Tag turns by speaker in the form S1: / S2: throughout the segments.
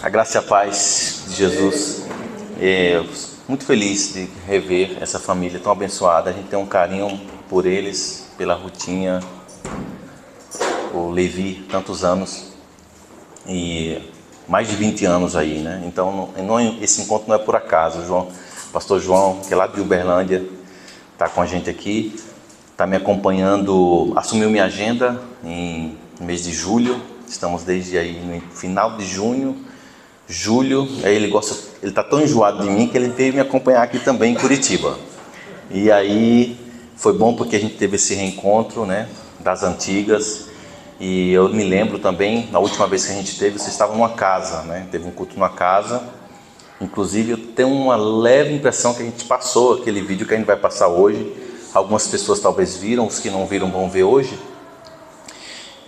S1: A graça e a paz de Jesus. Muito feliz de rever essa família tão abençoada. A gente tem um carinho por eles, pela Rutinha, o Levi, tantos anos e mais de 20 anos aí, né? Então esse encontro não é por acaso. O pastor João, que é lá de Uberlândia, está com a gente aqui, está me acompanhando, assumiu minha agenda em mês de julho. Estamos desde aí no final de junho, julho. Aí ele está tão enjoado de mim que ele veio me acompanhar aqui também em Curitiba. E aí foi bom porque a gente teve esse reencontro, né, das antigas. E eu me lembro também, na última vez que a gente teve, vocês estavam numa casa, né? Teve um culto numa casa. Inclusive eu tenho uma leve impressão que a gente passou aquele vídeo que a gente vai passar hoje. Algumas pessoas talvez viram, os que não viram vão ver hoje.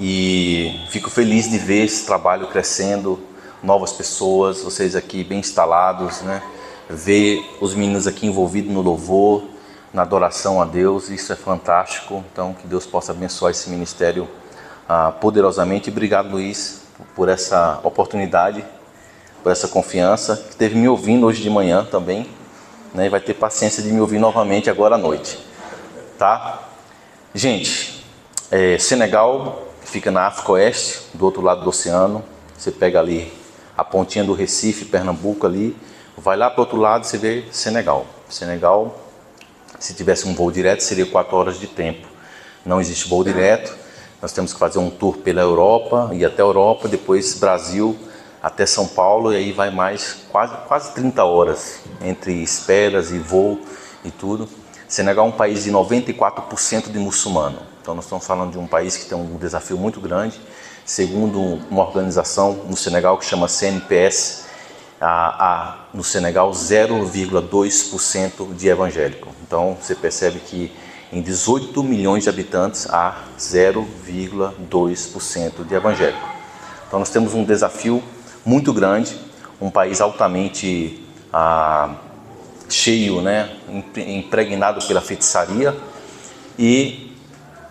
S1: E fico feliz de ver esse trabalho crescendo, novas pessoas, vocês aqui bem instalados, né? Ver os meninos aqui envolvidos no louvor, na adoração a Deus, isso é fantástico. Então que Deus possa abençoar esse ministério poderosamente. Obrigado, Luiz, por essa oportunidade, por essa confiança, que esteve me ouvindo hoje de manhã também, né? E vai ter paciência de me ouvir novamente agora à noite, tá? Gente, Senegal fica na África Oeste, do outro lado do oceano. Você pega ali a pontinha do Recife, Pernambuco ali, vai lá para o outro lado, você vê Senegal. Senegal, se tivesse um voo direto, seria 4 horas de tempo. Não existe voo direto, nós temos que fazer um tour pela Europa, ir até a Europa, depois Brasil, até São Paulo, e aí vai mais quase 30 horas, entre esperas e voo e tudo. Senegal é um país de 94% de muçulmano, então nós estamos falando de um país que tem um desafio muito grande. Segundo uma organização no Senegal que chama CNPS, no Senegal 0,2% de evangélico. Então você percebe que em 18 milhões de habitantes há 0,2% de evangélico. Então nós temos um desafio muito grande, um país altamente cheio, né, impregnado pela feitiçaria. E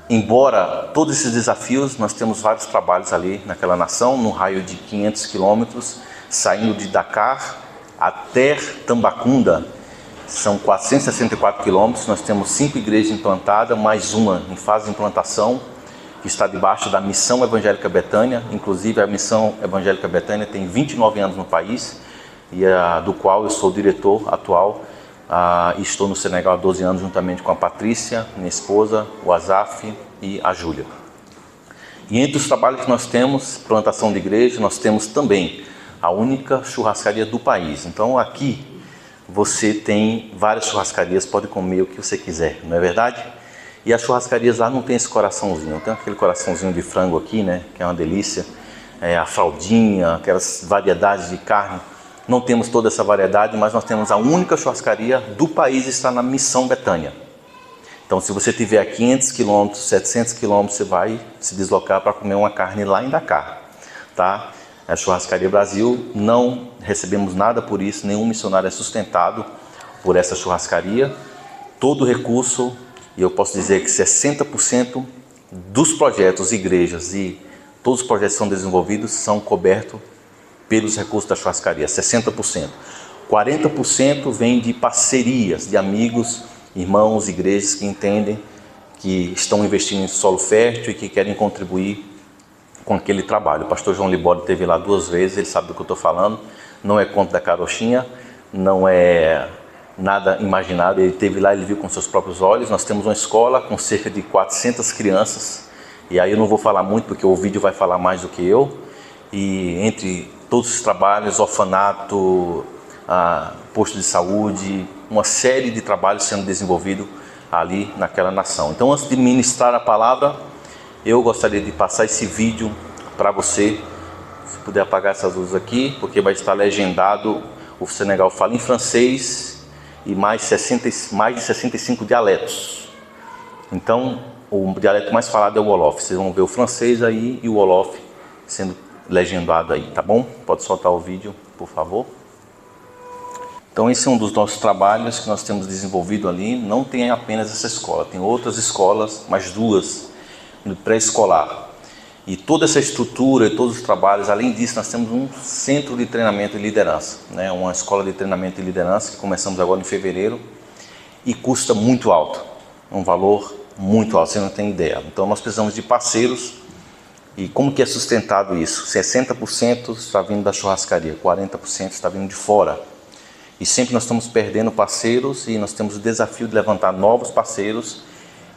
S1: embora todos esses desafios, nós temos vários trabalhos ali naquela nação, no raio de 500 quilômetros, saindo de Dakar até Tambacounda, são 464 quilômetros. Nós temos 5 igrejas implantadas, mais uma em fase de implantação, que está debaixo da Missão Evangélica Betânia. Inclusive a Missão Evangélica Betânia tem 29 anos no país, e do qual eu sou o diretor atual. Estou no Senegal há 12 anos, juntamente com a Patrícia, minha esposa, o Azaf e a Júlia. E entre os trabalhos que nós temos, plantação de igreja, nós temos também a única churrascaria do país. Então aqui você tem várias churrascarias, pode comer o que você quiser, não é verdade? E as churrascarias lá não tem esse coraçãozinho, tem aquele coraçãozinho de frango aqui, né, que é uma delícia, a fraldinha, aquelas variedades de carne. Não temos toda essa variedade, mas nós temos a única churrascaria do país, está na Missão Betânia. Então se você tiver a 500 quilômetros, 700 quilômetros, você vai se deslocar para comer uma carne lá em Dakar, tá? A Churrascaria Brasil, não recebemos nada por isso, nenhum missionário é sustentado por essa churrascaria. Todo o recurso, e eu posso dizer que 60% dos projetos, igrejas e todos os projetos que são desenvolvidos são cobertos pelos recursos da churrascaria, 60%. 40% vem de parcerias, de amigos, irmãos, igrejas que entendem que estão investindo em solo fértil e que querem contribuir com aquele trabalho. O pastor João Libório esteve lá 2 vezes, ele sabe do que eu estou falando. Não é conto da carochinha, não é nada imaginado. Ele esteve lá, ele viu com seus próprios olhos. Nós temos uma escola com cerca de 400 crianças, e aí eu não vou falar muito porque o vídeo vai falar mais do que eu. E entre todos os trabalhos, orfanato, posto de saúde, uma série de trabalhos sendo desenvolvido ali naquela nação. Então antes de ministrar a palavra, eu gostaria de passar esse vídeo para você. Se puder apagar essas luzes aqui, porque vai estar legendado. O Senegal fala em francês e mais de 65 dialetos. Então o dialeto mais falado é o Wolof. Vocês vão ver o francês aí e o Wolof sendo legendado aí, tá bom? Pode soltar o vídeo, por favor. Então esse é um dos nossos trabalhos que nós temos desenvolvido ali. Não tem apenas essa escola, tem outras escolas, mais 2 no pré-escolar. E toda essa estrutura e todos os trabalhos, além disso, nós temos um centro de treinamento e liderança, né? Uma escola de treinamento e liderança que começamos agora em fevereiro e custa muito alto, um valor muito alto, você não tem ideia. Então nós precisamos de parceiros. E como que é sustentado isso? 60% está vindo da churrascaria, 40% está vindo de fora. E sempre nós estamos perdendo parceiros e nós temos o desafio de levantar novos parceiros.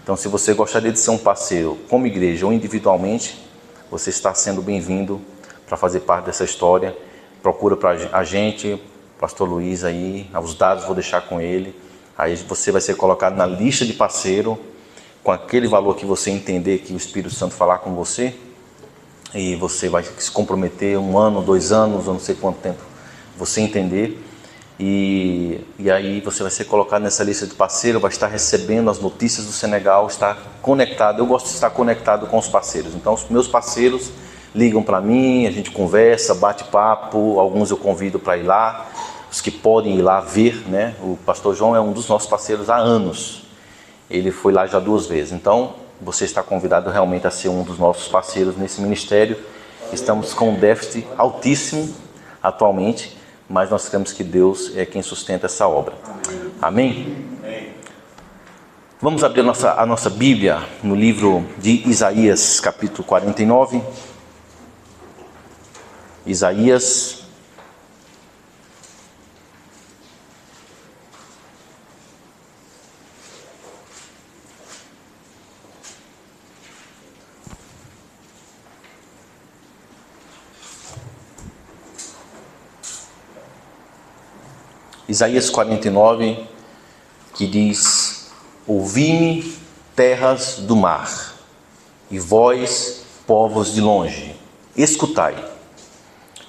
S1: Então se você gostaria de ser um parceiro como igreja ou individualmente, você está sendo bem-vindo para fazer parte dessa história. Procura para a gente, pastor Luiz aí, os dados vou deixar com ele. Aí você vai ser colocado na lista de parceiro, com aquele valor que você entender que o Espírito Santo falar com você. E você vai se comprometer 1 ano, 2 anos, eu não sei quanto tempo você entender. E aí você vai ser colocado nessa lista de parceiro, vai estar recebendo as notícias do Senegal, estar conectado. Eu gosto de estar conectado com os parceiros. Então os meus parceiros ligam para mim, a gente conversa, bate papo, alguns eu convido para ir lá, os que podem ir lá ver, né? O pastor João é um dos nossos parceiros há anos, ele foi lá já 2 vezes. Então você está convidado realmente a ser um dos nossos parceiros nesse ministério. Estamos com um déficit altíssimo atualmente, mas nós cremos que Deus é quem sustenta essa obra. Amém? Vamos abrir a nossa Bíblia no livro de Isaías, capítulo 49. Isaías, Isaías 49, que diz: ouvi-me, terras do mar, e vós, povos de longe, escutai.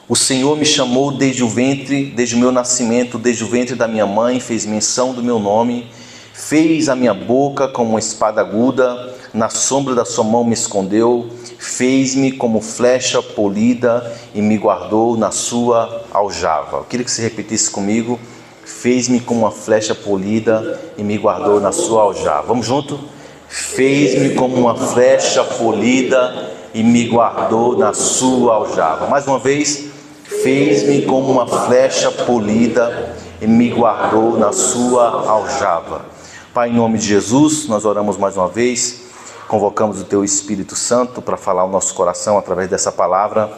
S1: O Senhor me chamou desde o ventre, desde o meu nascimento, desde o ventre da minha mãe, fez menção do meu nome, fez a minha boca como uma espada aguda, na sombra da sua mão me escondeu, fez-me como flecha polida e me guardou na sua aljava. Eu queria que você repetisse comigo: fez-me como uma flecha polida e me guardou na sua aljava. Vamos junto? Fez-me como uma flecha polida e me guardou na sua aljava. Mais uma vez. Fez-me como uma flecha polida e me guardou na sua aljava. Pai, em nome de Jesus, nós oramos mais uma vez, convocamos o Teu Espírito Santo para falar ao nosso coração através dessa palavra.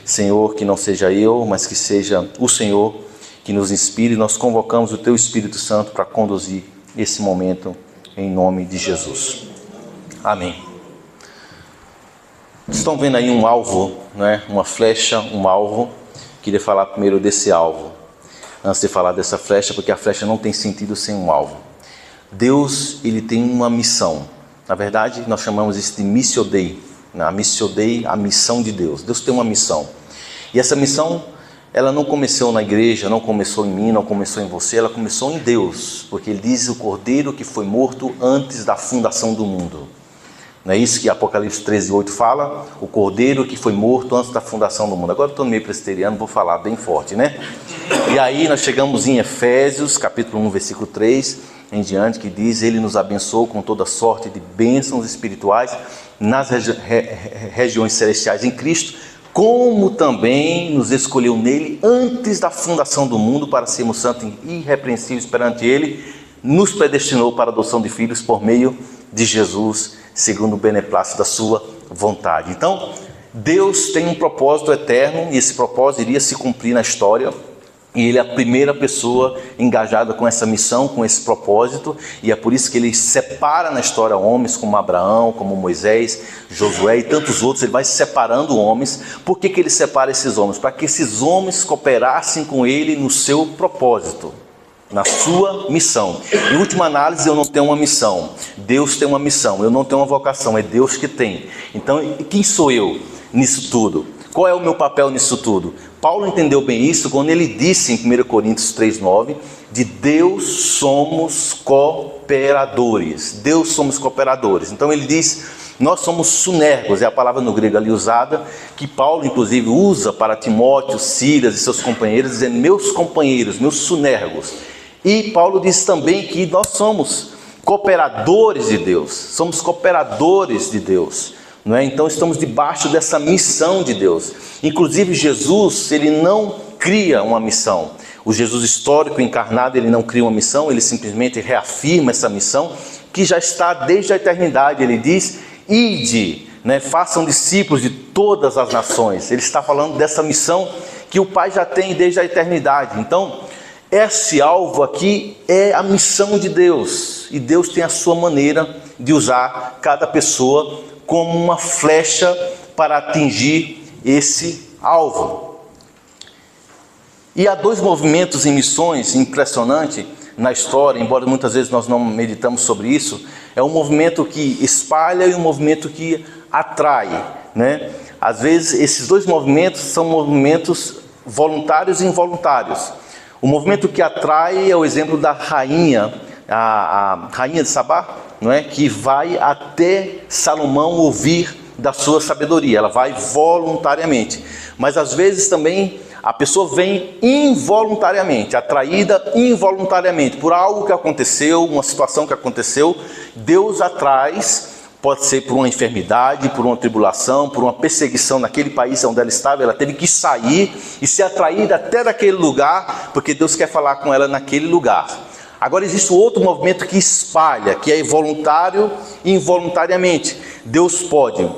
S1: Senhor, que não seja eu, mas que seja o Senhor que nos inspire. Nós convocamos o Teu Espírito Santo para conduzir esse momento em nome de Jesus. Amém. Estão vendo aí um alvo, né? Uma flecha, um alvo. Queria falar primeiro desse alvo, antes de falar dessa flecha, porque a flecha não tem sentido sem um alvo. Deus, ele tem uma missão. Na verdade, nós chamamos isso de Missio Dei. A Missio Dei, a missão de Deus. Deus tem uma missão. E essa missão, ela não começou na igreja, não começou em mim, não começou em você, ela começou em Deus. Porque ele diz: o cordeiro que foi morto antes da fundação do mundo. Não é isso que Apocalipse 13:8 fala? O cordeiro que foi morto antes da fundação do mundo. Agora eu estou meio presbiteriano, vou falar bem forte, né? E aí nós chegamos em Efésios, capítulo 1, versículo 3, em diante, que diz: ele nos abençoou com toda sorte de bênçãos espirituais nas regiões celestiais em Cristo, como também nos escolheu nele antes da fundação do mundo para sermos santos e irrepreensíveis perante ele, nos predestinou para a adoção de filhos por meio de Jesus, segundo o beneplácito da sua vontade. Então, Deus tem um propósito eterno, e esse propósito iria se cumprir na história, e ele é a primeira pessoa engajada com essa missão, com esse propósito, e é por isso que ele separa na história homens como Abraão, como Moisés, Josué e tantos outros. Ele vai separando homens. Por que ele separa esses homens? Para que esses homens cooperassem com ele no seu propósito, na sua missão. Em última análise, eu não tenho uma missão, Deus tem uma missão. Eu não tenho uma vocação, é Deus que tem. Então, quem sou eu nisso tudo? Qual é o meu papel nisso tudo? Paulo entendeu bem isso quando ele disse em 1 Coríntios 3:9, de Deus somos cooperadores. Deus somos cooperadores. Então ele diz: nós somos sunergos, é a palavra no grego ali usada, que Paulo inclusive usa para Timóteo, Silas e seus companheiros, dizendo: meus companheiros, meus sunergos. E Paulo diz também que nós somos cooperadores de Deus, somos cooperadores de Deus. não é? Então estamos debaixo dessa missão de Deus. Inclusive Jesus, ele não cria uma missão. O Jesus histórico encarnado, ele não cria uma missão, ele simplesmente reafirma essa missão que já está desde a eternidade. Ele diz: ide, né? Façam discípulos de todas as nações. Ele está falando dessa missão que o Pai já tem desde a eternidade. Então, esse alvo aqui é a missão de Deus, e Deus tem a sua maneira de usar cada pessoa como uma flecha para atingir esse alvo. E há dois movimentos em missões impressionantes na história, embora muitas vezes nós não meditamos sobre isso. É um movimento que espalha e um movimento que atrai, né? Às vezes esses dois movimentos são movimentos voluntários e involuntários. O movimento que atrai é o exemplo da rainha, a rainha de Sabá, não é? Que vai até Salomão ouvir da sua sabedoria. Ela vai voluntariamente. Mas às vezes também a pessoa vem involuntariamente, atraída involuntariamente por algo que aconteceu, uma situação que aconteceu. Deus atrai, pode ser por uma enfermidade, por uma tribulação, por uma perseguição naquele país onde ela estava. Ela teve que sair e ser atraída até daquele lugar, porque Deus quer falar com ela naquele lugar. Agora existe outro movimento que espalha, que é voluntário e involuntariamente. Deus pode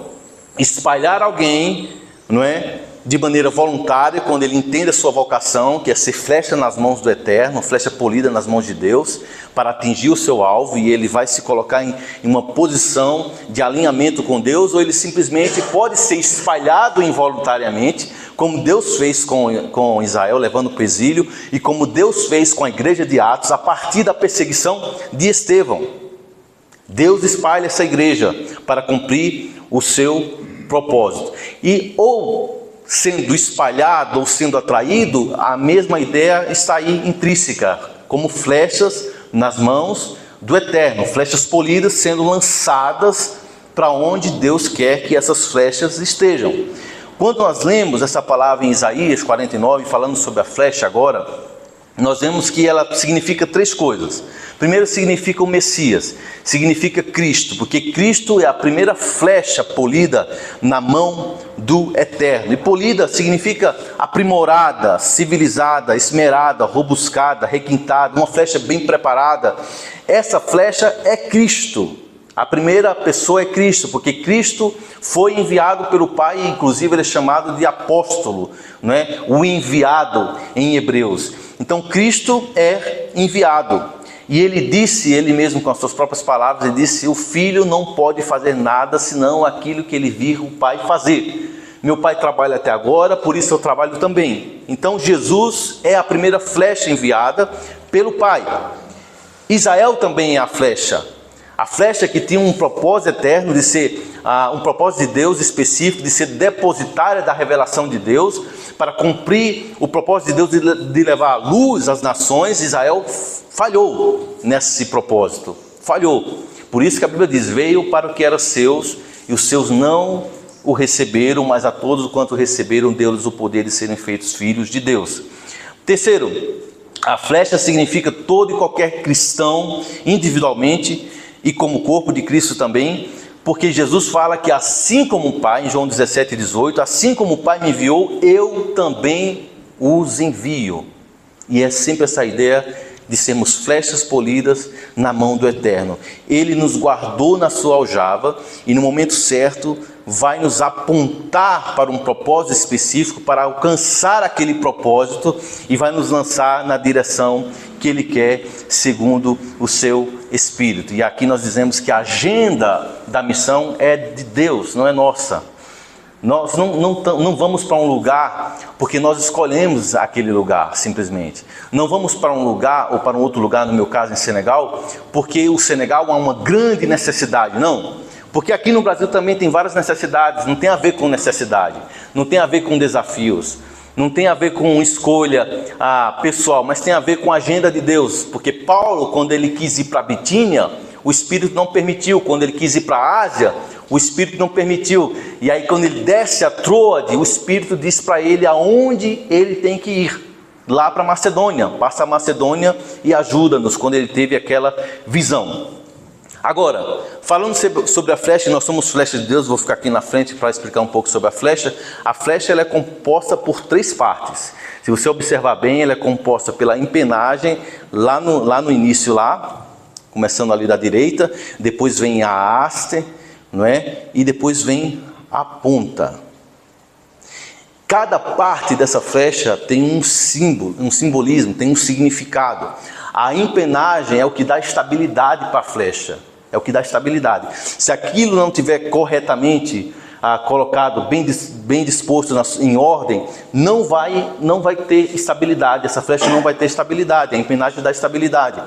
S1: espalhar alguém, não é? De maneira voluntária, quando ele entende a sua vocação, que é ser flecha nas mãos do Eterno, flecha polida nas mãos de Deus, para atingir o seu alvo, e ele vai se colocar em uma posição de alinhamento com Deus, ou ele simplesmente pode ser espalhado involuntariamente, como Deus fez com Israel, levando para o exílio, e como Deus fez com a igreja de Atos, a partir da perseguição de Estevão. Deus espalha essa igreja para cumprir o seu propósito. E ou sendo espalhado ou sendo atraído, a mesma ideia está aí intrínseca, como flechas nas mãos do Eterno, flechas polidas sendo lançadas para onde Deus quer que essas flechas estejam. Quando nós lemos essa palavra em Isaías 49, falando sobre a flecha agora, nós vemos que ela significa três coisas. Primeiro, significa o Messias, significa Cristo, porque Cristo é a primeira flecha polida na mão do Eterno. E polida significa aprimorada, civilizada, esmerada, robuscada, requintada, uma flecha bem preparada. Essa flecha é Cristo. A primeira pessoa é Cristo, porque Cristo foi enviado pelo Pai, e inclusive ele é chamado de apóstolo, não é? O enviado em Hebreus. Então Cristo é enviado. E ele disse, ele mesmo com as suas próprias palavras, ele disse: o filho não pode fazer nada senão aquilo que ele vir o Pai fazer. Meu Pai trabalha até agora, por isso eu trabalho também. Então Jesus é a primeira flecha enviada pelo Pai. Israel também é a flecha que tinha um propósito eterno de ser um propósito de Deus específico, de ser depositária da revelação de Deus, para cumprir o propósito de Deus de levar a luz às nações. Israel falhou nesse propósito, falhou. Por isso que a Bíblia diz: veio para o que era seus, e os seus não o receberam, mas a todos quanto receberam, deu-lhes o poder de serem feitos filhos de Deus. Terceiro, a flecha significa todo e qualquer cristão individualmente e como corpo de Cristo também, porque Jesus fala que assim como o Pai, em João 17:18, assim como o Pai me enviou, eu também os envio. E é sempre essa ideia de sermos flechas polidas na mão do Eterno. Ele nos guardou na sua aljava e no momento certo vai nos apontar para um propósito específico, para alcançar aquele propósito, e vai nos lançar na direção que Ele quer, segundo o seu Espírito. E aqui nós dizemos que a agenda da missão é de Deus, não é nossa. Nós não vamos para um lugar porque nós escolhemos aquele lugar, simplesmente. Não vamos para um lugar ou para um outro lugar, no meu caso em Senegal, porque o Senegal há uma grande necessidade. Não, porque aqui no Brasil também tem várias necessidades. Não tem a ver com necessidade, não tem a ver com desafios, não tem a ver com escolha pessoal, mas tem a ver com a agenda de Deus. Porque Paulo, quando ele quis ir para Bitínia, o Espírito não permitiu. Quando ele quis ir para a Ásia, o Espírito não permitiu. E aí quando ele desce a Troade, o Espírito diz para ele aonde ele tem que ir. Lá para Macedônia. Passa a Macedônia e ajuda-nos, quando ele teve aquela visão. Agora, falando sobre a flecha, nós somos flecha de Deus, vou ficar aqui na frente para explicar um pouco sobre a flecha. A flecha ela é composta por 3 partes. Se você observar bem, ela é composta pela empenagem, lá no início, começando ali da direita, depois vem a haste, não é? E depois vem a ponta. Cada parte dessa flecha tem um símbolo, um simbolismo, tem um significado. A empenagem é o que dá estabilidade para a flecha. É o que dá estabilidade. Se aquilo não tiver corretamente colocado, bem disposto em ordem, não vai ter estabilidade. Essa flecha não vai ter estabilidade. A empenagem dá estabilidade.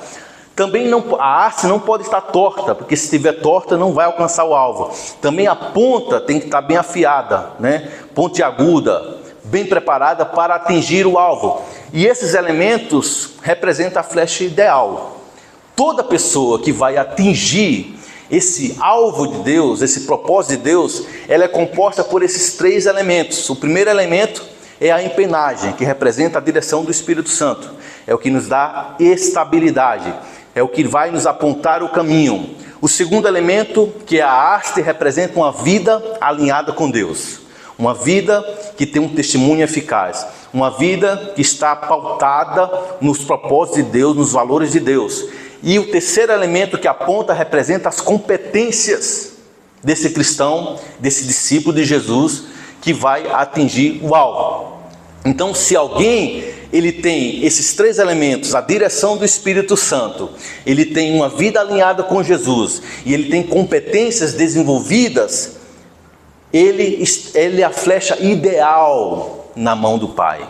S1: Também a haste não pode estar torta, porque se estiver torta não vai alcançar o alvo. Também a ponta tem que estar bem afiada, né? Pontiaguda, bem preparada para atingir o alvo. E esses elementos representam a flecha ideal. Toda pessoa que vai atingir esse alvo de Deus, esse propósito de Deus, ela é composta por esses 3 elementos. O primeiro elemento é a empenagem, que representa a direção do Espírito Santo. É o que nos dá estabilidade, é o que vai nos apontar o caminho. O segundo elemento, que é a haste, representa uma vida alinhada com Deus. Uma vida que tem um testemunho eficaz. Uma vida que está pautada nos propósitos de Deus, nos valores de Deus. E o terceiro elemento que aponta representa as competências desse cristão, desse discípulo de Jesus, que vai atingir o alvo. Então, se alguém ele tem esses 3 elementos, a direção do Espírito Santo, ele tem uma vida alinhada com Jesus, e ele tem competências desenvolvidas, ele é a flecha ideal na mão do Pai.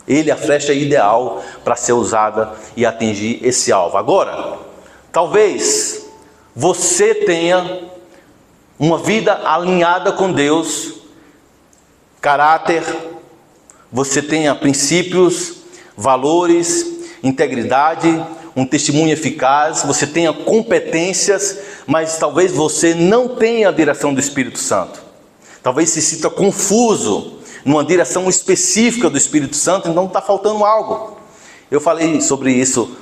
S1: Ele é a flecha ideal para ser usada e atingir esse alvo. Agora, talvez você tenha uma vida alinhada com Deus, caráter, você tenha princípios, valores, integridade, um testemunho eficaz, você tenha competências, mas talvez você não tenha a direção do Espírito Santo. Talvez se sinta confuso numa direção específica do Espírito Santo, então está faltando algo. Eu falei sobre isso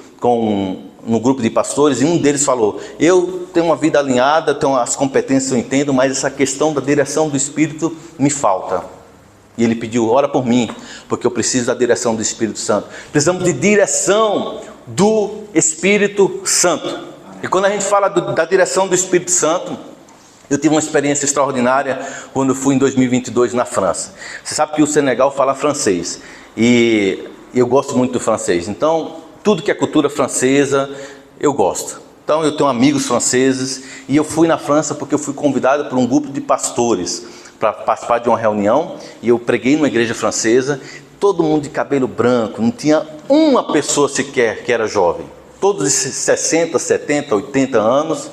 S1: no grupo de pastores, e um deles falou: eu tenho uma vida alinhada, tenho as competências, eu entendo, mas essa questão da direção do Espírito me falta. E ele pediu: ora por mim, porque eu preciso da direção do Espírito Santo. Precisamos de direção do Espírito Santo. E quando a gente fala da direção do Espírito Santo, eu tive uma experiência extraordinária quando eu fui em 2022 na França. Você sabe que o Senegal fala francês, e eu gosto muito do francês. Então, tudo que é cultura francesa, eu gosto. Então, eu tenho amigos franceses, e eu fui na França porque eu fui convidado por um grupo de pastores para participar de uma reunião, e eu preguei numa igreja francesa, todo mundo de cabelo branco, não tinha uma pessoa sequer que era jovem. Todos esses 60, 70, 80 anos...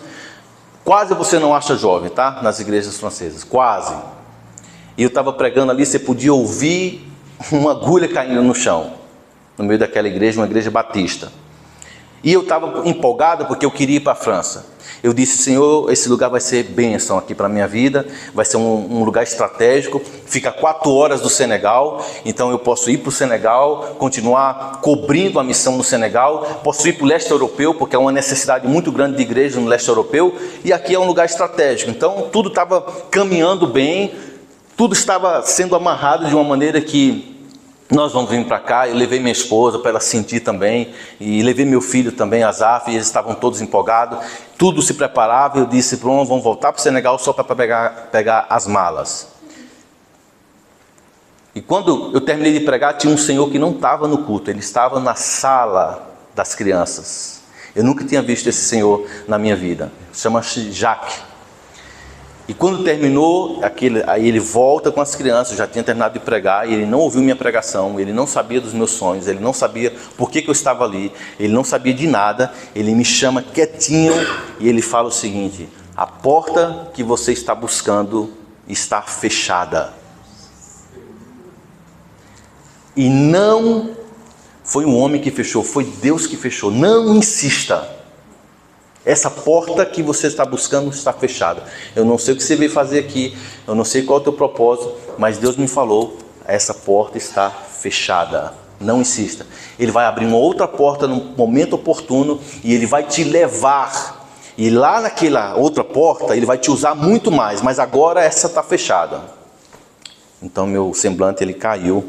S1: Quase você não acha jovem, tá? Nas igrejas francesas, quase. E eu estava pregando ali, você podia ouvir uma agulha caindo no chão, no meio daquela igreja, uma igreja batista. E eu estava empolgado porque eu queria ir para a França. Eu disse: Senhor, esse lugar vai ser bênção aqui para a minha vida, vai ser um lugar estratégico, fica a 4 horas do Senegal, então eu posso ir para o Senegal, continuar cobrindo a missão no Senegal, posso ir para o leste europeu, porque é uma necessidade muito grande de igreja no leste europeu, e aqui é um lugar estratégico. Então tudo estava caminhando bem, tudo estava sendo amarrado de uma maneira que nós vamos vir para cá. Eu levei minha esposa para ela sentir também, e levei meu filho também, Azaf, e eles estavam todos empolgados, tudo se preparava. Eu disse: pronto, vamos voltar para o Senegal só para pegar as malas. E quando eu terminei de pregar, tinha um senhor que não estava no culto, ele estava na sala das crianças. Eu nunca tinha visto esse senhor na minha vida, chama-se Jacques. E quando terminou, aí ele volta com as crianças, já tinha terminado de pregar, e ele não ouviu minha pregação, ele não sabia dos meus sonhos, ele não sabia por que eu estava ali, ele não sabia de nada. Ele me chama quietinho e ele fala o seguinte: a porta que você está buscando está fechada. E não foi um homem que fechou, foi Deus que fechou. Não insista. Essa porta que você está buscando está fechada. Eu não sei o que você veio fazer aqui, eu não sei qual é o teu propósito, mas Deus me falou: essa porta está fechada. Não insista. Ele vai abrir uma outra porta no momento oportuno, e Ele vai te levar E lá naquela outra porta, ele vai te usar muito mais, mas agora essa está fechada. Então meu semblante ele caiu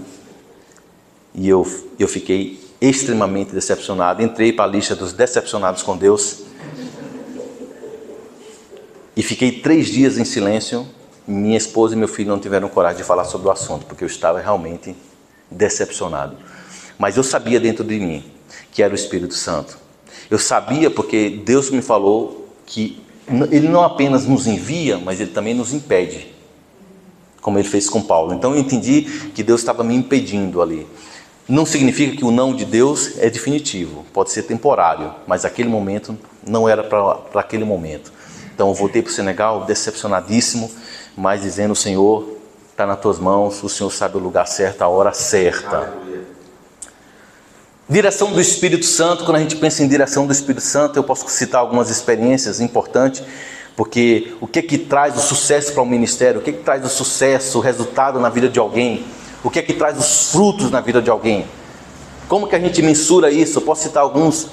S1: e eu fiquei extremamente decepcionado. Entrei para a lista dos decepcionados com Deus e fiquei 3 dias em silêncio. Minha esposa e meu filho não tiveram coragem de falar sobre o assunto, porque eu estava realmente decepcionado. Mas eu sabia dentro de mim que era o Espírito Santo. Eu sabia porque Deus me falou que Ele não apenas nos envia, mas Ele também nos impede, como Ele fez com Paulo. Então eu entendi que Deus estava me impedindo ali. Não significa que o não de Deus é definitivo, pode ser temporário, mas aquele momento não era para aquele momento. Então eu voltei para o Senegal decepcionadíssimo, mas dizendo: Senhor, está nas tuas mãos, o Senhor sabe o lugar certo, a hora certa. Aleluia. Direção do Espírito Santo. Quando a gente pensa em direção do Espírito Santo, eu posso citar algumas experiências importantes, porque o que traz o sucesso para o ministério, o que traz o sucesso, o resultado na vida de alguém, o que traz os frutos na vida de alguém. Como que a gente mensura isso? Eu posso citar alguns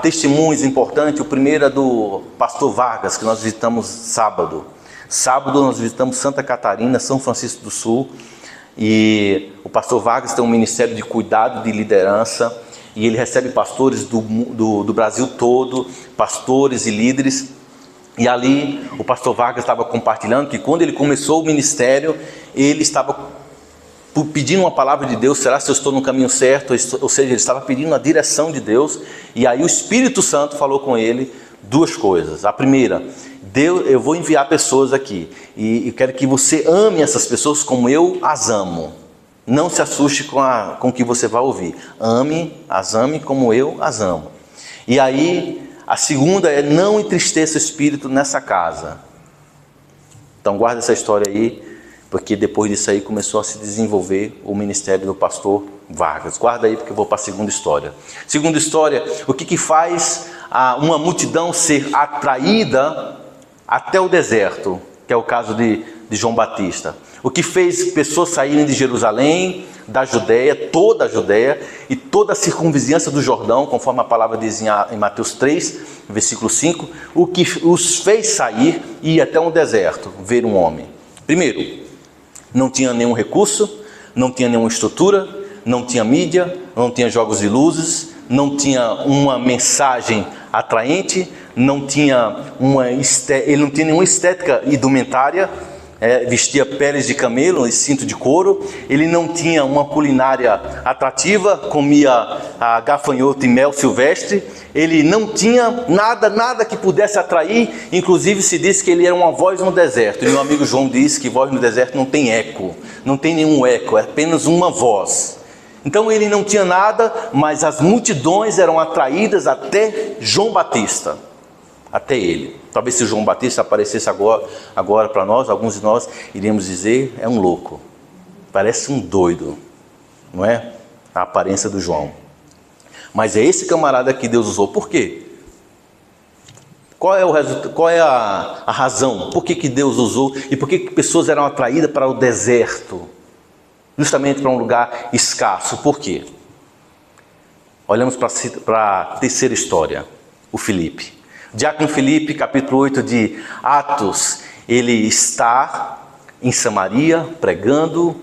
S1: testemunhos importantes. O primeiro é do pastor Vargas, que nós visitamos sábado. Sábado nós visitamos Santa Catarina, São Francisco do Sul, e o pastor Vargas tem um ministério de cuidado, de liderança, e ele recebe pastores do Brasil todo, pastores e líderes. E ali o pastor Vargas estava compartilhando que quando ele começou o ministério, ele estava pedindo uma palavra de Deus: será que eu estou no caminho certo? Ou seja, ele estava pedindo a direção de Deus, e aí o Espírito Santo falou com ele 2 coisas. A primeira: Deus, eu vou enviar pessoas aqui, e eu quero que você ame essas pessoas como eu as amo. Não se assuste com o que você vai ouvir. As ame como eu as amo. E aí, a segunda é: não entristeça o Espírito nessa casa. Então guarda essa história aí, porque depois disso aí começou a se desenvolver o ministério do pastor Vargas. Guarda aí, porque eu vou para a segunda história. Segunda história: o que faz uma multidão ser atraída até o deserto, que é o caso de João Batista. O que fez pessoas saírem de Jerusalém, da Judéia, toda a Judéia e toda a circunvizinhança do Jordão, conforme a palavra diz em Mateus 3, versículo 5, o que os fez sair e ir até um deserto, ver um homem. Primeiro, não tinha nenhum recurso, não tinha nenhuma estrutura, não tinha mídia, não tinha jogos de luzes, não tinha uma mensagem atraente, ele não tinha nenhuma estética indumentária, vestia peles de camelo e cinto de couro. Ele não tinha uma culinária atrativa, comia gafanhoto e mel silvestre. Ele não tinha nada que pudesse atrair. Inclusive se diz que ele era uma voz no deserto, e meu amigo João disse que voz no deserto não tem eco, não tem nenhum eco, é apenas uma voz. Então ele não tinha nada, mas as multidões eram atraídas até João Batista, até ele. Talvez se João Batista aparecesse agora para nós, alguns de nós iríamos dizer: é um louco, parece um doido, não é? A aparência do João. Mas é esse camarada que Deus usou. Por quê? Qual é a razão? Por que Deus usou e por que pessoas eram atraídas para o deserto? Justamente para um lugar escasso. Por quê? Olhamos para a terceira história, o Filipe. Diácono Filipe, capítulo 8 de Atos, ele está em Samaria pregando,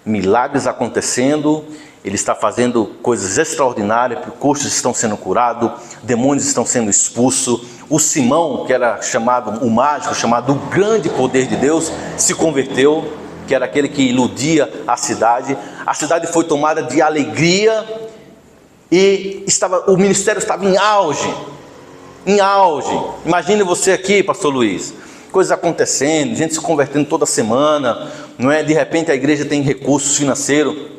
S1: milagres acontecendo, ele está fazendo coisas extraordinárias, coxos estão sendo curados, demônios estão sendo expulsos. O Simão, que era chamado o mágico, chamado o grande poder de Deus, se converteu, que era aquele que iludia a cidade. A cidade foi tomada de alegria e o ministério estava em auge. Imagine você aqui, pastor Luiz, coisas acontecendo, gente se convertendo toda semana, não é? De repente a igreja tem recursos financeiros,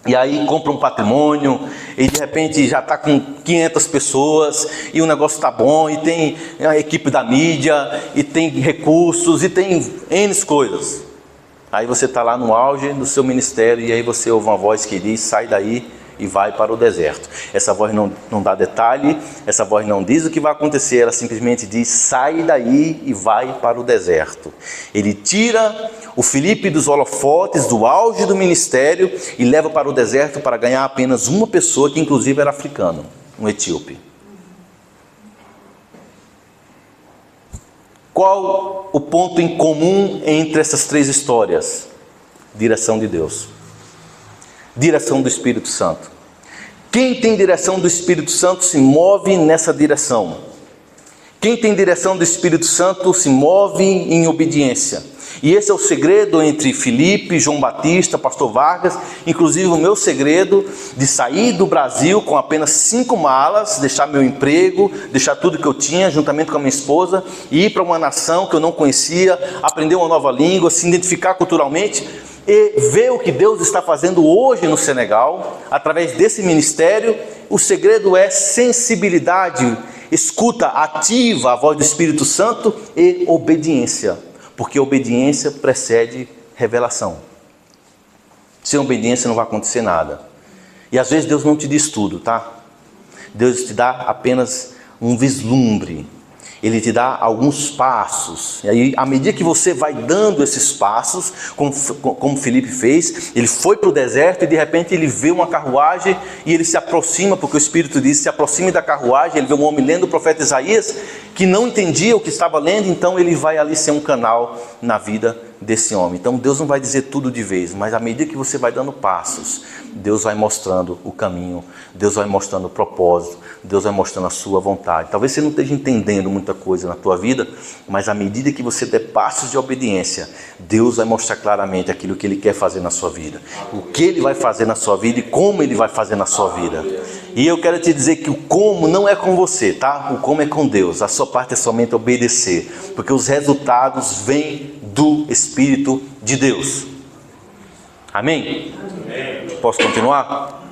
S1: e aí compra um patrimônio, e de repente já está com 500 pessoas, e o negócio está bom, e tem a equipe da mídia, e tem recursos, e tem N coisas. Aí você está lá no auge do seu ministério, e aí você ouve uma voz que diz: sai daí e vai para o deserto. Essa voz não dá detalhe, essa voz não diz o que vai acontecer, ela simplesmente diz: sai daí e vai para o deserto. Ele tira o Filipe dos holofotes, do auge do ministério, e leva para o deserto para ganhar apenas uma pessoa, que inclusive era africano, um etíope. Qual o ponto em comum entre essas três histórias? Direção de Deus. Direção do Espírito Santo. Quem tem direção do Espírito Santo se move nessa direção. Quem tem direção do Espírito Santo se move em obediência. E esse é o segredo entre Felipe, João Batista, Pastor Vargas, inclusive o meu segredo de sair do Brasil com apenas 5 malas, deixar meu emprego, deixar tudo que eu tinha, juntamente com a minha esposa, e ir para uma nação que eu não conhecia, aprender uma nova língua, se identificar culturalmente e ver o que Deus está fazendo hoje no Senegal, através desse ministério. O segredo é sensibilidade, escuta ativa à voz do Espírito Santo e obediência. Porque obediência precede revelação. Sem obediência não vai acontecer nada. E às vezes Deus não te diz tudo, tá? Deus te dá apenas um vislumbre. Ele te dá alguns passos. E aí, à medida que você vai dando esses passos, como Felipe fez, ele foi para o deserto e de repente ele vê uma carruagem e ele se aproxima, porque o Espírito diz, se aproxime da carruagem. Ele vê um homem lendo o profeta Isaías, que não entendia o que estava lendo, então ele vai ali ser um canal na vida desse homem. Então Deus não vai dizer tudo de vez, mas à medida que você vai dando passos, Deus vai mostrando o caminho, Deus vai mostrando o propósito, Deus vai mostrando a sua vontade. Talvez você não esteja entendendo muita coisa na tua vida, mas à medida que você der passos de obediência, Deus vai mostrar claramente aquilo que Ele quer fazer na sua vida, o que Ele vai fazer na sua vida e como Ele vai fazer na sua vida. E eu quero te dizer que o como não é com você, tá? O como é com Deus. A sua parte é somente obedecer, porque os resultados vêm do Espírito de Deus. Amém? Posso continuar?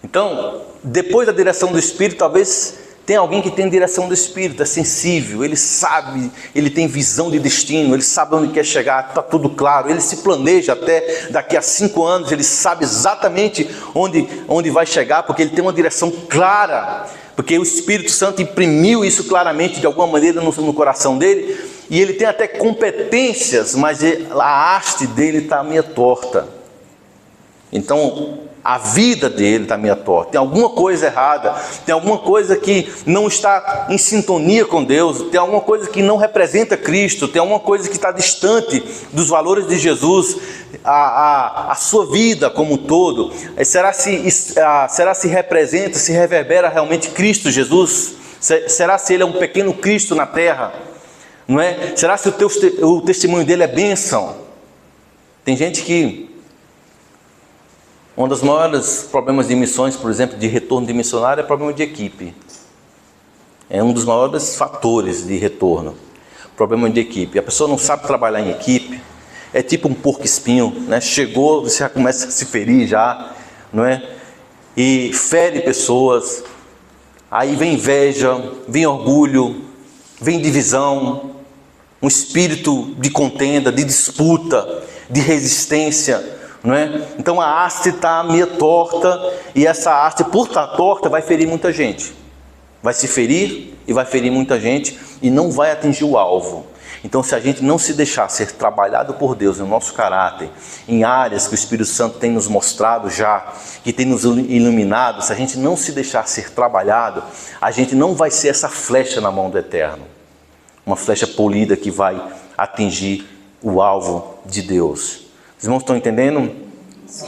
S1: Então, depois da direção do Espírito, talvez tenha alguém que tem direção do Espírito, é sensível, ele sabe, ele tem visão de destino, ele sabe onde quer chegar, está tudo claro, ele se planeja até daqui a 5 anos, ele sabe exatamente onde vai chegar, porque ele tem uma direção clara, porque o Espírito Santo imprimiu isso claramente de alguma maneira no coração dele, e ele tem até competências, mas a haste dele está meio torta. Então a vida dele está meio torta, tem alguma coisa errada, tem alguma coisa que não está em sintonia com Deus, tem alguma coisa que não representa Cristo, tem alguma coisa que está distante dos valores de Jesus, a sua vida como um todo. Será se representa, se reverbera realmente Cristo Jesus? Será se ele é um pequeno Cristo na terra? Não é? Será se o testemunho dele é bênção? Tem gente que um dos maiores problemas de missões, por exemplo, de retorno de missionário, é problema de equipe. É um dos maiores fatores de retorno. Problema de equipe. A pessoa não sabe trabalhar em equipe. É tipo um porco-espinho, né? Chegou, você já começa a se ferir já, não é? E fere pessoas. Aí vem inveja, vem orgulho, vem divisão, um espírito de contenda, de disputa, de resistência. Não é? Então a haste está meio torta, e essa haste, por estar torta, vai ferir muita gente. Vai se ferir e vai ferir muita gente e não vai atingir o alvo. Então, se a gente não se deixar ser trabalhado por Deus no nosso caráter, em áreas que o Espírito Santo tem nos mostrado já, que tem nos iluminado, se a gente não se deixar ser trabalhado, a gente não vai ser essa flecha na mão do Eterno. Uma flecha polida que vai atingir o alvo de Deus. Os irmãos estão entendendo?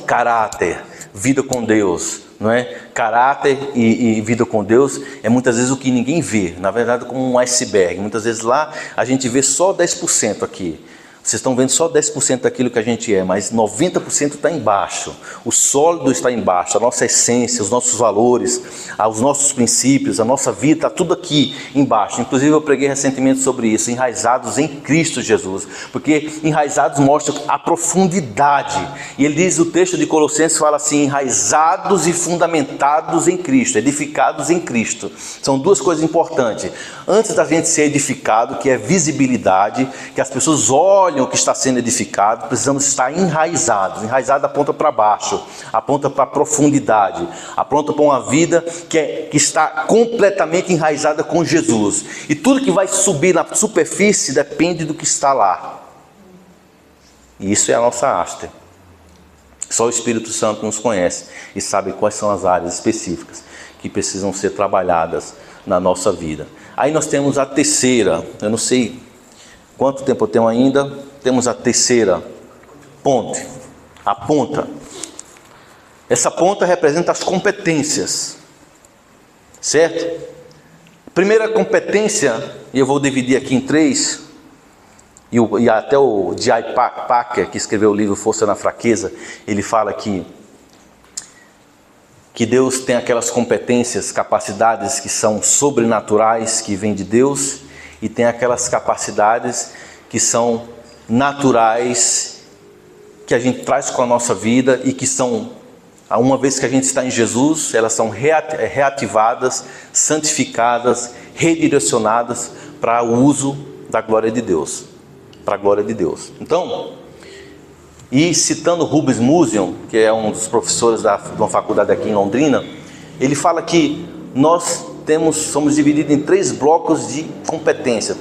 S1: Caráter, vida com Deus, não é? Caráter e vida com Deus é muitas vezes o que ninguém vê, na verdade como um iceberg. Muitas vezes lá a gente vê só 10% aqui. Vocês estão vendo só 10% daquilo que a gente é, mas 90% está embaixo. O sólido está embaixo, a nossa essência, os nossos valores, os nossos princípios, a nossa vida, está tudo aqui embaixo. Inclusive eu preguei recentemente sobre isso, enraizados em Cristo Jesus. Porque enraizados mostra a profundidade. E ele diz, o texto de Colossenses fala assim, enraizados e fundamentados em Cristo, edificados em Cristo. São duas coisas importantes. Antes da gente ser edificado, que é visibilidade, que as pessoas olham o que está sendo edificado, precisamos estar enraizados. Enraizado aponta para baixo, aponta para a profundidade, aponta para uma vida que está completamente enraizada com Jesus. E tudo que vai subir na superfície depende do que está lá. E isso é a nossa haste. Só o Espírito Santo nos conhece e sabe quais são as áreas específicas que precisam ser trabalhadas na nossa vida. Aí nós temos a terceira, eu não sei quanto tempo eu tenho ainda, temos a terceira ponte, a ponta. Essa ponta representa as competências, certo? Primeira competência, e eu vou dividir aqui em três, e até o J.I. Packer, que escreveu o livro Força na Fraqueza, ele fala que Deus tem aquelas competências, capacidades que são sobrenaturais, que vêm de Deus, e tem aquelas capacidades que são naturais, que a gente traz com a nossa vida e que são, uma vez que a gente está em Jesus, elas são reativadas, santificadas, redirecionadas para o uso da glória de Deus, para a glória de Deus. Então, e citando Rubens Musion, que é um dos professores de uma faculdade aqui em Londrina, ele fala que nós somos divididos em três blocos de competência,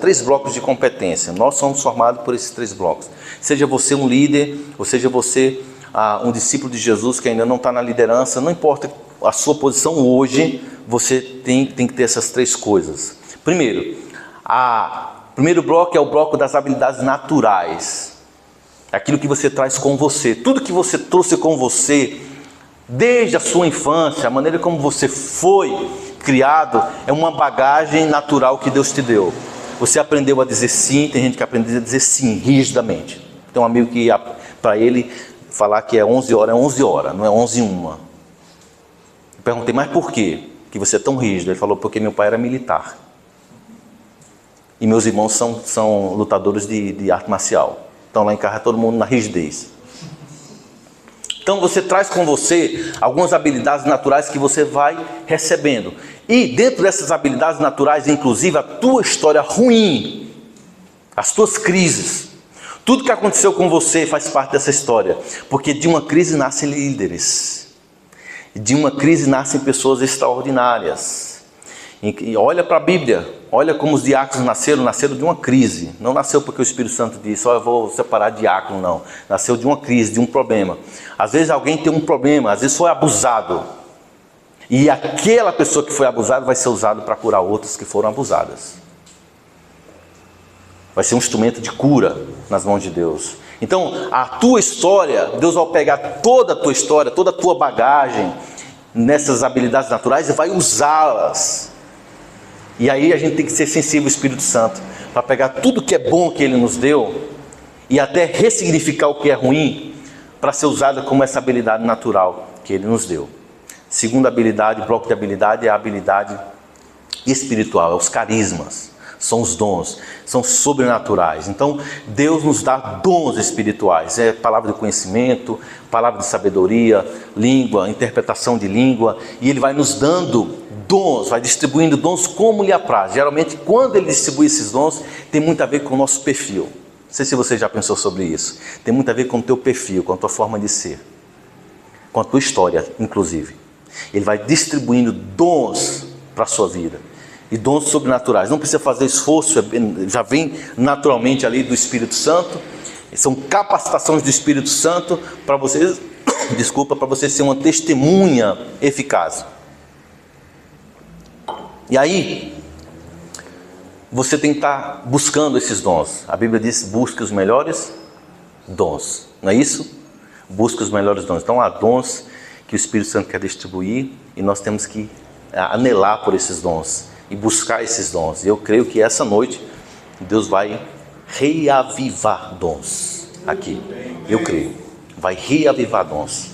S1: nós somos formados por esses três blocos. Seja você um líder, ou seja você um discípulo de Jesus que ainda não está na liderança, não importa a sua posição hoje, você tem que ter essas três coisas. Primeiro bloco é o bloco das habilidades naturais. Aquilo que você traz com você, tudo que você trouxe com você, desde a sua infância, a maneira como você foi criado, é uma bagagem natural que Deus te deu. Você aprendeu a dizer sim, tem gente que aprendeu a dizer sim, rigidamente. Tem um amigo que, para ele, falar que é 11 horas, não é 11h01. Eu perguntei, mas por quê que você é tão rígido? Ele falou, porque meu pai era militar. E meus irmãos são lutadores de arte marcial. Então lá em casa todo mundo na rigidez. Então você traz com você algumas habilidades naturais que você vai recebendo. E dentro dessas habilidades naturais, inclusive a tua história ruim, as tuas crises, tudo que aconteceu com você faz parte dessa história. Porque de uma crise nascem líderes. De uma crise nascem pessoas extraordinárias. E olha para a Bíblia, olha como os diáconos nasceram de uma crise. Não nasceu porque o Espírito Santo disse, eu vou separar diácono, não. Nasceu de uma crise, de um problema. Às vezes alguém tem um problema, às vezes foi abusado. E aquela pessoa que foi abusada vai ser usada para curar outras que foram abusadas. Vai ser um instrumento de cura nas mãos de Deus. Então, a tua história, Deus vai pegar toda a tua história, toda a tua bagagem, nessas habilidades naturais e vai usá-las. E aí a gente tem que ser sensível ao Espírito Santo, para pegar tudo que é bom que Ele nos deu, e até ressignificar o que é ruim, para ser usada como essa habilidade natural que Ele nos deu. Segunda habilidade, bloco de habilidade, é a habilidade espiritual, é os carismas, são os dons, são sobrenaturais. Então Deus nos dá dons espirituais, é palavra de conhecimento, palavra de sabedoria, língua, interpretação de língua, e Ele vai nos dando dons, vai distribuindo dons como lhe apraz. Geralmente quando Ele distribui esses dons, tem muito a ver com o nosso perfil. Não sei se você já pensou sobre isso. Tem muito a ver com o teu perfil, com a tua forma de ser, com a tua história, inclusive. Ele vai distribuindo dons para a sua vida. E dons sobrenaturais. Não precisa fazer esforço, já vem naturalmente ali do Espírito Santo. São capacitações do Espírito Santo para você, para você ser uma testemunha eficaz. E aí, você tem que estar buscando esses dons. A Bíblia diz, busque os melhores dons. Não é isso? Busque os melhores dons. Então há dons que o Espírito Santo quer distribuir e nós temos que anelar por esses dons e buscar esses dons. E eu creio que essa noite Deus vai reavivar dons aqui. Eu creio. Vai reavivar dons.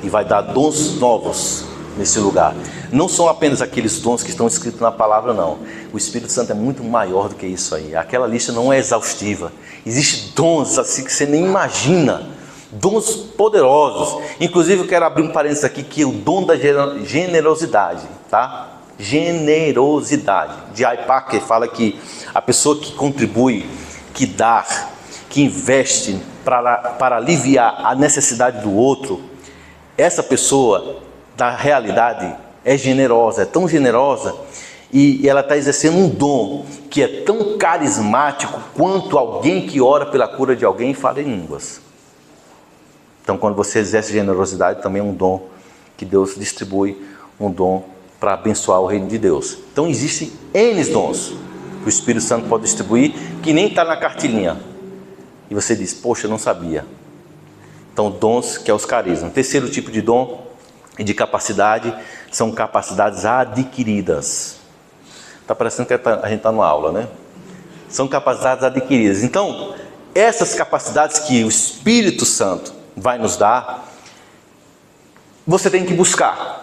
S1: E vai dar dons novos nesse lugar. Não são apenas aqueles dons que estão escritos na palavra, não. O Espírito Santo é muito maior do que isso aí. Aquela lista não é exaustiva. Existem dons assim que você nem imagina. Dons poderosos. Inclusive eu quero abrir um parênteses aqui, que é o dom da generosidade, tá? Generosidade. J.I. Packer fala que a pessoa que contribui, que dá, que investe para aliviar a necessidade do outro, essa pessoa, na realidade, é generosa, é tão generosa, e ela está exercendo um dom que é tão carismático quanto alguém que ora pela cura de alguém e fala em línguas. Então, quando você exerce generosidade, também é um dom que Deus distribui, um dom para abençoar o reino de Deus. Então existem N dons que o Espírito Santo pode distribuir, que nem está na cartilinha. E você diz, poxa, eu não sabia. Então, dons, que é os carismas. Terceiro tipo de dom e de capacidade são capacidades adquiridas. Está parecendo que a gente está numa aula, né? São capacidades adquiridas. Então, essas capacidades que o Espírito Santo vai nos dar, você tem que buscar.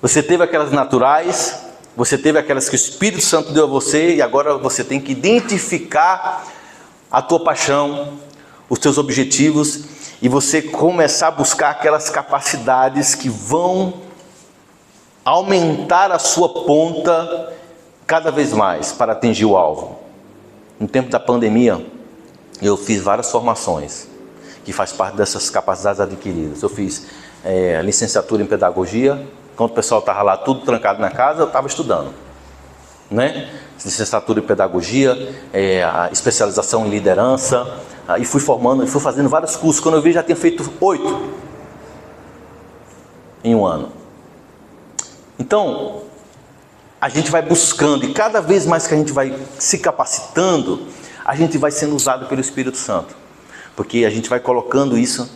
S1: Você teve aquelas naturais, você teve aquelas que o Espírito Santo deu a você, e agora você tem que identificar a tua paixão, os teus objetivos, e você começar a buscar aquelas capacidades que vão aumentar a sua ponta cada vez mais para atingir o alvo. No tempo da pandemia, eu fiz várias formações que faz parte dessas capacidades adquiridas. Eu fiz licenciatura em pedagogia. Quando o pessoal estava lá tudo trancado na casa, eu estava estudando, né? Licenciatura em pedagogia, a especialização em liderança, e fui formando, fui fazendo vários cursos. Quando eu vi, já tinha feito 8 em um ano. Então, a gente vai buscando, e cada vez mais que a gente vai se capacitando, a gente vai sendo usado pelo Espírito Santo, porque a gente vai colocando isso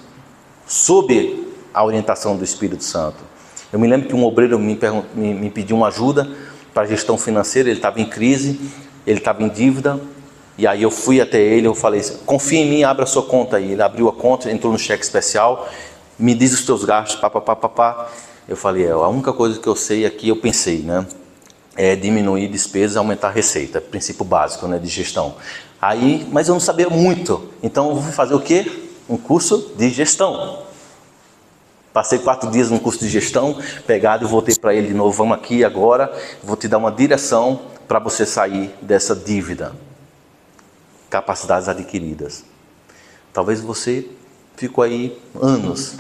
S1: sob a orientação do Espírito Santo. Eu me lembro que um obreiro me pediu uma ajuda para a gestão financeira. Ele estava em crise, ele estava em dívida, e aí eu fui até ele, eu falei, confia em mim, abra a sua conta aí. Ele abriu a conta, entrou no cheque especial, me diz os teus gastos, papapá. Eu falei, a única coisa que eu sei aqui, eu pensei, né, é diminuir despesas e aumentar a receita, princípio básico, né, de gestão. Aí, mas eu não sabia muito, então eu vou fazer o quê? Um curso de gestão. Passei 4 dias num curso de gestão, pegado e voltei para ele de novo, vamos aqui agora, vou te dar uma direção para você sair dessa dívida. Capacidades adquiridas. Talvez você ficou aí anos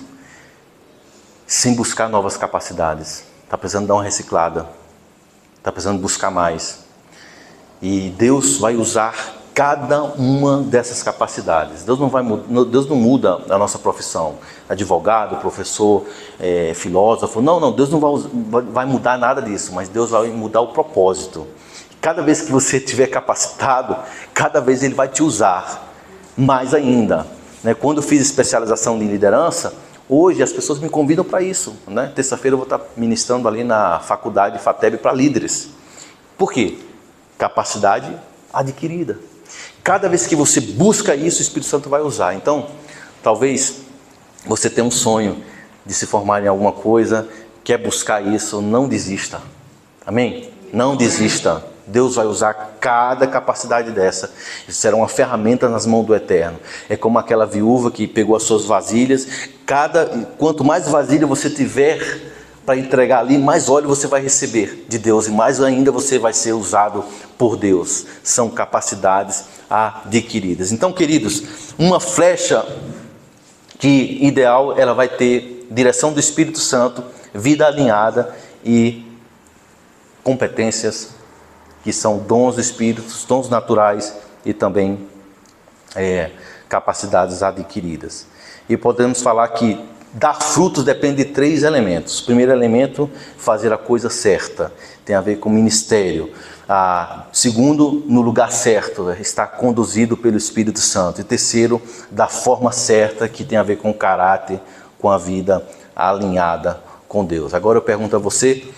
S1: sem buscar novas capacidades, está precisando dar uma reciclada, está precisando buscar mais. E Deus vai usar cada uma dessas capacidades. Deus não muda a nossa profissão, advogado, professor, filósofo. Não, Deus não vai mudar nada disso, mas Deus vai mudar o propósito. Cada vez que você estiver capacitado, cada vez Ele vai te usar mais ainda, né? Quando eu fiz especialização em liderança, hoje as pessoas me convidam para isso, né? Terça-feira eu vou estar ministrando ali na faculdade FATEB para líderes. Por quê? Capacidade adquirida. Cada vez que você busca isso, o Espírito Santo vai usar. Então, talvez você tenha um sonho de se formar em alguma coisa, quer buscar isso, não desista. Amém? Não desista. Deus vai usar cada capacidade dessa. Isso será uma ferramenta nas mãos do Eterno. É como aquela viúva que pegou as suas vasilhas. Quanto mais vasilha você tiver para entregar ali, mais óleo você vai receber de Deus, e mais ainda você vai ser usado por Deus. São capacidades adquiridas. Então, queridos, uma flecha que ideal, ela vai ter direção do Espírito Santo, vida alinhada e competências que são dons do Espírito, dons naturais e também capacidades adquiridas. E podemos falar que dar frutos depende de 3 elementos. O primeiro elemento, fazer a coisa certa, tem a ver com ministério. Segundo, no lugar certo, estar conduzido pelo Espírito Santo. E terceiro, da forma certa, que tem a ver com o caráter, com a vida alinhada com Deus. Agora eu pergunto a você,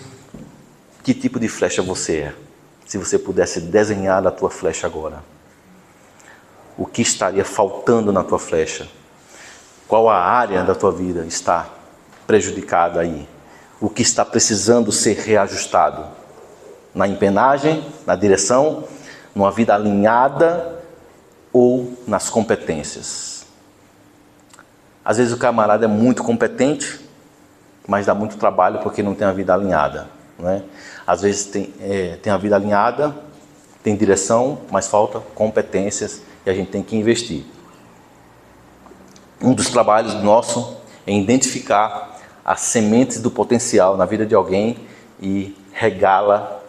S1: que tipo de flecha você é? Se você pudesse desenhar a tua flecha agora, o que estaria faltando na tua flecha? Qual a área da tua vida está prejudicada aí? O que está precisando ser reajustado? Na empenagem, na direção, numa vida alinhada ou nas competências? Às vezes o camarada é muito competente, mas dá muito trabalho porque não tem a vida alinhada, não é? Às vezes tem a vida alinhada, tem direção, mas falta competências e a gente tem que investir. Um dos trabalhos nosso é identificar as sementes do potencial na vida de alguém e regá-la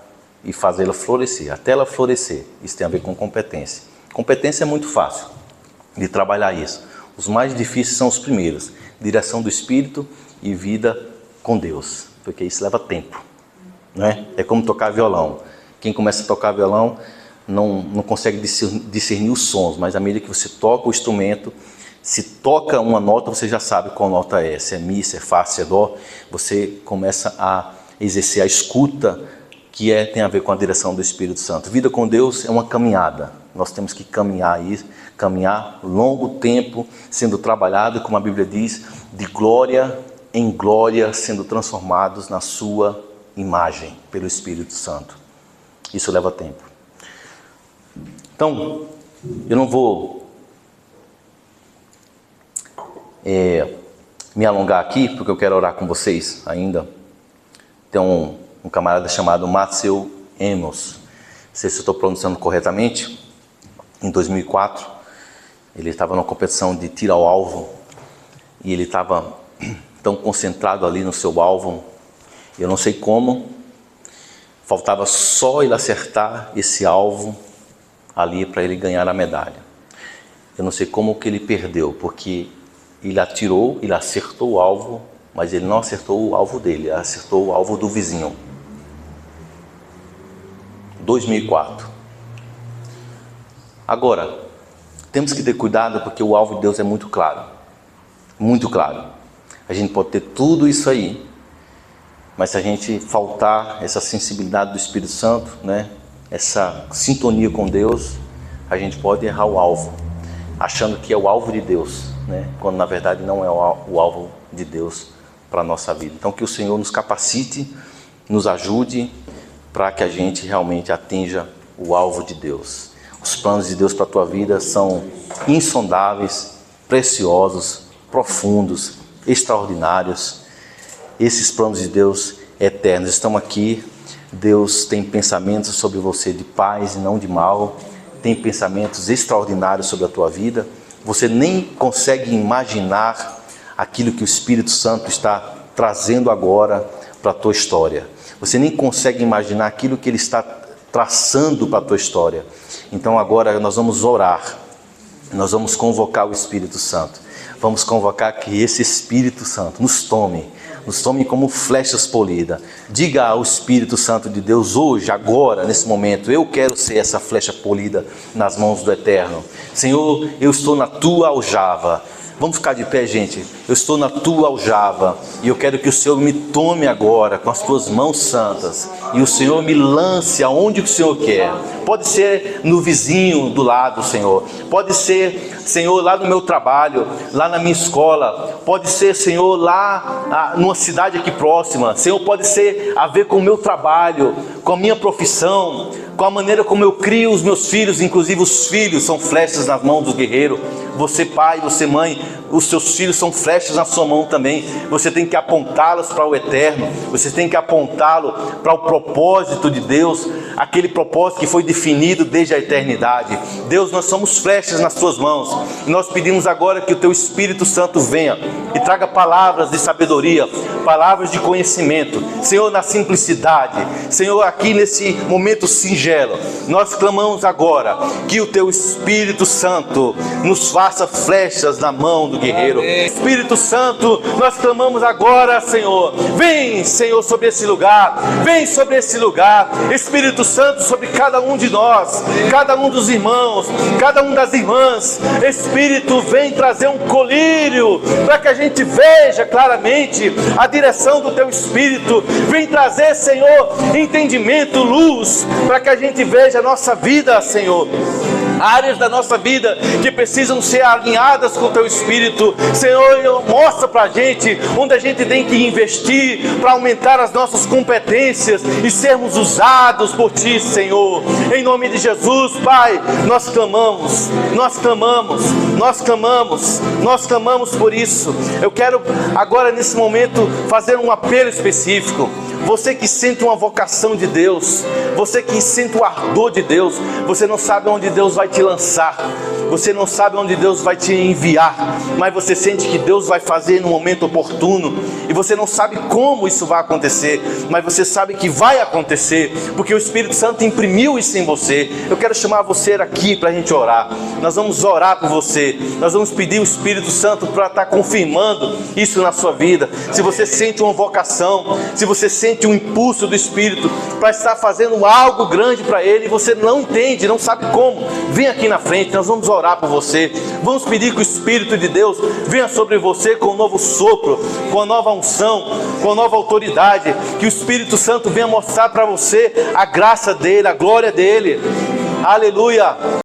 S1: e fazê-la florescer, até ela florescer. Isso tem a ver com competência. Competência é muito fácil de trabalhar isso. Os mais difíceis são os primeiros, direção do Espírito e vida com Deus, porque isso leva tempo. né? É como tocar violão. Quem começa a tocar violão não consegue discernir os sons, mas à medida que você toca o instrumento, se toca uma nota, você já sabe qual nota é. Se é mi, se é fá, se é dó. Você começa a exercer a escuta, que tem a ver com a direção do Espírito Santo. Vida com Deus é uma caminhada. Nós temos que caminhar longo tempo, sendo trabalhado, como a Bíblia diz, de glória em glória, sendo transformados na sua imagem pelo Espírito Santo. Isso leva tempo. Então, eu não vou me alongar aqui, porque eu quero orar com vocês ainda. Tem um camarada chamado Matthew Amos, não sei se eu estou pronunciando corretamente. Em 2004, ele estava numa competição de tiro ao alvo, e ele estava tão concentrado ali no seu alvo, eu não sei como, faltava só ele acertar esse alvo ali para ele ganhar a medalha. Eu não sei como que ele perdeu, porque ele atirou, ele acertou o alvo, mas ele não acertou o alvo dele, ele acertou o alvo do vizinho. 2004. Agora, temos que ter cuidado, porque o alvo de Deus é muito claro. Muito claro. A gente pode ter tudo isso aí, mas se a gente faltar essa sensibilidade do Espírito Santo, né, essa sintonia com Deus, a gente pode errar o alvo, achando que é o alvo de Deus, né, quando na verdade não é o alvo de Deus para a nossa vida. Então que o Senhor nos capacite, nos ajude, para que a gente realmente atinja o alvo de Deus. Os planos de Deus para a tua vida são insondáveis, preciosos, profundos, extraordinários. Esses planos de Deus eternos estão aqui. Deus tem pensamentos sobre você de paz e não de mal. Tem pensamentos extraordinários sobre a tua vida. Você nem consegue imaginar aquilo que o Espírito Santo está trazendo agora para a tua história. Você nem consegue imaginar aquilo que Ele está traçando para a tua história. Então agora nós vamos orar. Nós vamos convocar o Espírito Santo. Vamos convocar que esse Espírito Santo nos tome como flechas polidas. Diga ao Espírito Santo de Deus hoje, agora, nesse momento: eu quero ser essa flecha polida nas mãos do Eterno. Senhor, eu estou na tua aljava. Vamos ficar de pé, gente. Eu estou na tua aljava e eu quero que o Senhor me tome agora com as tuas mãos santas e o Senhor me lance aonde o Senhor quer. Pode ser no vizinho do lado, Senhor. Pode ser, Senhor, lá no meu trabalho, lá na minha escola. Pode ser, Senhor, lá numa cidade aqui próxima. Senhor, pode ser a ver com o meu trabalho, com a minha profissão, com a maneira como eu crio os meus filhos. Inclusive os filhos são flechas nas mãos do guerreiro. Você pai, você mãe, os seus filhos são flechas na sua mão também. Você tem que apontá-los para o eterno. Você tem que apontá-lo para o propósito de Deus, aquele propósito que foi definido desde a eternidade. Deus, nós somos flechas nas tuas mãos. E nós pedimos agora que o teu Espírito Santo venha e traga palavras de sabedoria, palavras de conhecimento. Senhor, na simplicidade. Senhor, aqui nesse momento singelo, nós clamamos agora que o teu Espírito Santo nos faça flechas na mão do guerreiro. Espírito Santo, nós clamamos agora, Senhor. Vem, Senhor, sobre esse lugar. Vem sobre esse lugar. Espírito Santo, sobre cada um de nós, cada um dos irmãos, cada um das irmãs. Espírito, vem trazer um colírio para que a gente veja claramente a direção do teu Espírito. Vem trazer, Senhor, entendimento, luz, para que a gente veja a nossa vida, Senhor. Áreas da nossa vida que precisam ser alinhadas com o teu Espírito. Senhor, mostra para a gente onde a gente tem que investir para aumentar as nossas competências e sermos usados por ti, Senhor. Em nome de Jesus, Pai, nós clamamos, nós clamamos, nós clamamos, nós clamamos por isso. Eu quero agora nesse momento fazer um apelo específico. Você que sente uma vocação de Deus, você que sente o ardor de Deus, você não sabe onde Deus vai te lançar, você não sabe onde Deus vai te enviar, mas você sente que Deus vai fazer no momento oportuno, e você não sabe como isso vai acontecer, mas você sabe que vai acontecer, porque o Espírito Santo imprimiu isso em você. Eu quero chamar você aqui para a gente orar. Nós vamos orar por você, nós vamos pedir o Espírito Santo para estar confirmando isso na sua vida. Se você sente uma vocação, se você sente sente um impulso do Espírito para estar fazendo algo grande para Ele, e você não entende, não sabe como, vem aqui na frente, nós vamos orar por você, vamos pedir que o Espírito de Deus venha sobre você com um novo sopro, com a nova unção, com a nova autoridade, que o Espírito Santo venha mostrar para você a graça dEle, a glória dEle, aleluia.